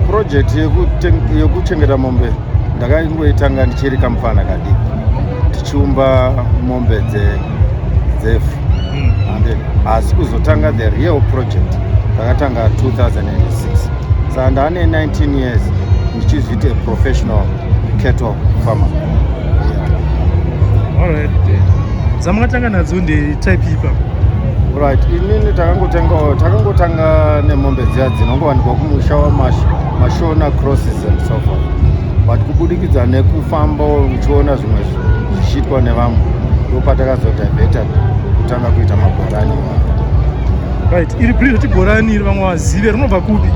project yekuchengeta mombe ndakangoitanga ndichiri kamufana kadiki tichiumba mombe dzefu asi kuzotanga the real project ndakatanga 2006 saka ndaane 19 years ndichizviita professional cattle farmer. Alright. Dzamakatanga nadzo ndetype ipa? Right, inini takangotanga nemombe dziya dzinongowanikwa kumusha wamashona crosses and so forth, but kubudikidza nekufamba uchiona zvimwe zvichiitwa nevamwe ndopatakazodivheta kutanga kuita mabhorani. Right, iri breed retibhorani iri vamwe vazive rinobva kupi?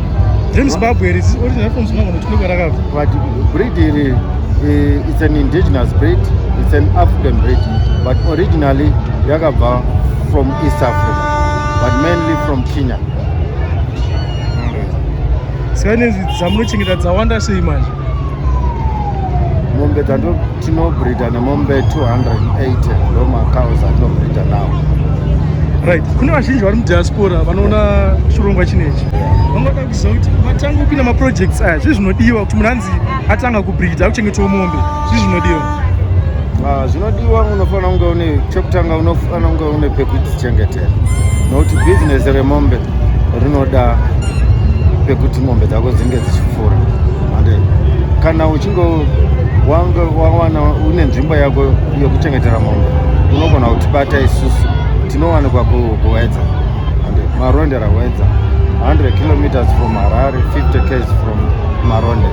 RemuZimbabwe here, is original from Zimbabwe notinenge rakabva? But breed iri it's an indigenous breed, it's an African breed, but originally yakabva from East Africa, but mainly from Kenya. Saka nezi dzamunochengeta dzawanda sei manje? Mombe tinobreeda nemombe 280 ndo macows atinobreeda nawo. Right, kune vazhinji vari mudiaspora vanoona chirongwa chinechi vanoda kuziva kuti vatanga kupinda maprojects aya zvii zvinodiwa kuti munhu anzi atanga kubreeda akuchengetawo mombe, zvii zvinodiwa? Zvinodiwa unofanira kunge une chekutanga, unofanira kunge une pekudzichengetera nokuti bhizinesi remombe rinoda pekuti mombe dzako dzinge dzichifura. And kana uchinge wawana une nzvimbo yako yekuchengetera mombe unogona kutibata isusu tinowanikwa kuwedza and marondera wedza 100 kilometers from Harare, 50 km from Maronde.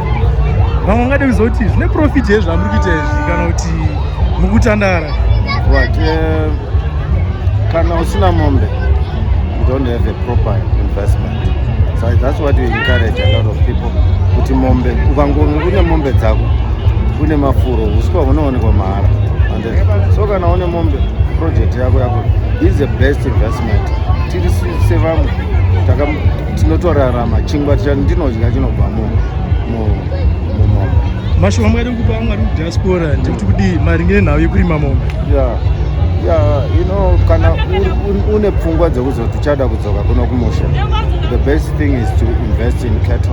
Vamwe vangade kuziva kuti zvine profit here zvamuri kuita izvi kana kuti mukutandara? Right, kana usina mombe you don't have a proper investment, so that's what we encourage a lot of people kuti mombe une mombe dzako une mafuro uswa unoonekwa mahara, and so kana une mombe project yako is the best investment. Tiri sevamwe tinotorarama chingwa ndinodya chinobva mumombe. Mashoko amwari kupa vamwe vari mudiaspora ndekuti kudii maringe nenhau yekurima mombe? Kana une pfungwa dzekuzoti uchada kudzoka kuno kumusha, the best thing is to invest in cattle,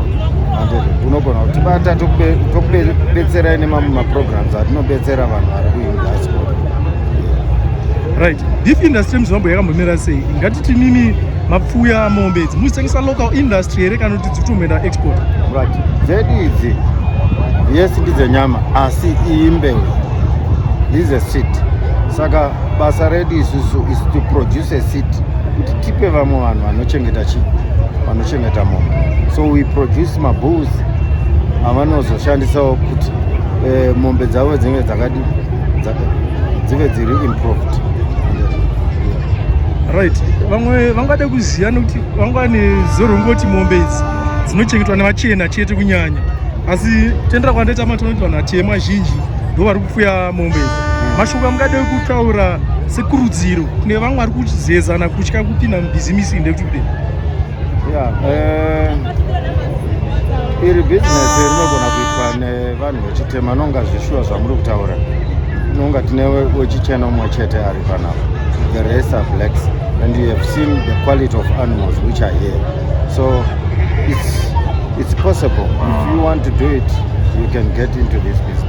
and unogona kutibata tokubetserai nemamaprograms atinobetsera vanhu vari kudiaspora. Right, beef industry muZimbabwe yakambomira sei? Ngatiti nini mapfuya amombe idzi muzitengesa local industry here kana kuti dzikutomboenda export? Right, zedu idzi yes ndidzenyama asi iyi mbeu, this is a seed. Saka basa redu isusu is to produce a seed kuti tipe vamwe vanhu vanochengeta mombe. So we produce mabulls avanozoshandisawo kuti mombe dzavo dzinge dzive dziri improved. Right, vamwe vangade kuziva nekuti vangwane zorongoti mombe idzi dzinochengetwa nevachena chete kunyanya, asi tendera kwandaita matonoti vanhu vatema zhinji ndo vari kupfuya mombe idzi. Mashoko amungade kutaura sekurudziro kune vamwe vari kuzezana kutya kupinda mubhizimisi ndekuti kudei? Iri bhizinesi rinogona kuitwa nevanhu vechitema, nonga zvishuwa zvamuri kutaura nonga tine wechichena umwe chete ari panapa, the rest are blacks, and you have seen the quality of animals which are here, so it's possible. If you want to do it, you can get into this business.